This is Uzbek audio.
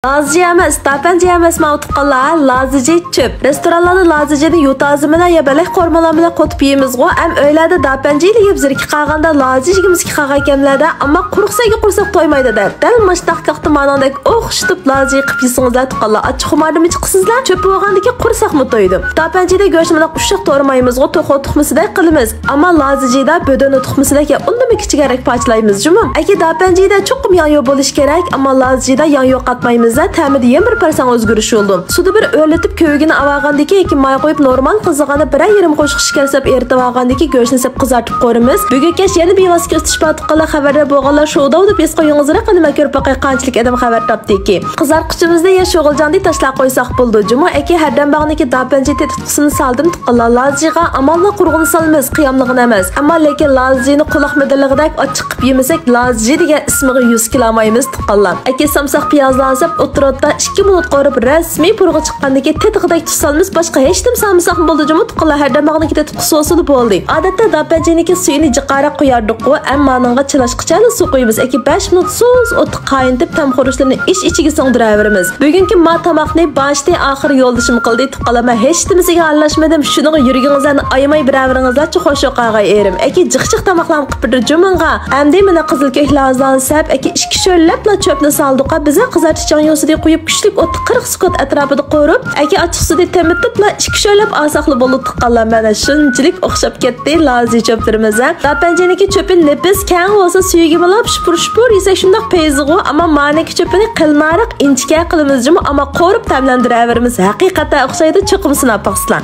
Lazıcı emas, tapanca emas mavtuqqanlar lazıcı çöp. Restoranlarda lazıcını yutazımına ya belek kormalar bilan qotib yeymiz go. Am öylarda tapanca ile yeb zirki qaganda lazıcı yegimiz qagan ekanlarda, ammo quruqsaga qursak to'ymaydi da. Dal mashtaqtaqda manandek o'xshitib lazıcı qilib yeysingizlar tuqqanlar. Achchiq xumarni chiqsizlar, çöp bo'lgandiki qursaqmi to'ydi. Tapanjada go'shtni ushiq to'rmaymiz go, to'qo tuxmisida qilamiz. Ammo lazıcıda bödönü tuxmisidagi undimi kichikroq parchalaymiz jumi. Aka tapanjada cho'qim yanyo bo'lish kerak, ammo lazıcıda yanyo qatmaymiz. Ta'mida 1% o'zgarish oldu. Suda bir o'rlatib ko'ygini avagandiki ekin may qo'yib normal qizig'ini 1,5 qo'shiq shakar sep eritib olgandiki go'shtni sep qizartib qo'yamiz. Bugun kech yana bevosita istifot qilib xabarlar bo'lganlar shouda deb es qo'yingizlar qanday ko'rib boqay qanchalik adam xabar topdiki. Qizartqichimizda ya sho'g'iljandik tashlab qo'ysak bo'ldi. Juma aka haddan bag'niki tapanji tetqisini saldim tuqqanlar lazıcıga amalni qurg'ini salmiz qiyamlig'ini emas. Ammo lekin lazıcını quloq midilig'idak ochiq qilib yemasak lazıcı degan ismiga 100 kilomaymiz tuqqanlar. Aka samsaq piyozlarni sep o'tirotda 2 minut qorib rasmiy purg'i chiqqandagi tetig'idak tusalmiz boshqa hech nim salmasak bo'ldi juma tuqqanlar haddan bag'niki tetqi so'sini bo'ldi. Odatda tapanjiniki suyini jiqara qo'yardik ku, ammo aningga chilashqicha suv qo'yamiz. 2-5 minut so'z o'tib qayintib tamxurishlarni ichiga singdiraveramiz. Bugungi ma tamoqni boshda oxir yo'ldishim qildi tuqqalama hech nimasiga aralashmadim. Shuniga yurgingizni ayamay biraveringizlarcha xo'shoqaga erim. Aka jiqchiq tamoqlarni qilib jumunga. Endi mana qizil ko'klardan sap aka 2 sho'llabla chöpni saldiqa biza qizartichon yo'sida qo'yib kuchlik o'tni 40 sekund atrofida qo'rib, aka ochiq suvda temitibla 2 sho'llab asaqli bo'lib tuqqanlar mana shunchalik o'xshab ketdi lazıcı chöplarimiz. Tapanjaniki chöpin nepis kang bo'lsa suyiga bilab shpur yesak shundoq peyzig'u, ammo maniki chöpini qilnariq inchika qilamiz jumi, ammo qo'rib tamlandiraveramiz. Haqiqatan o'xshaydi cho'qim sinab baqsizlar.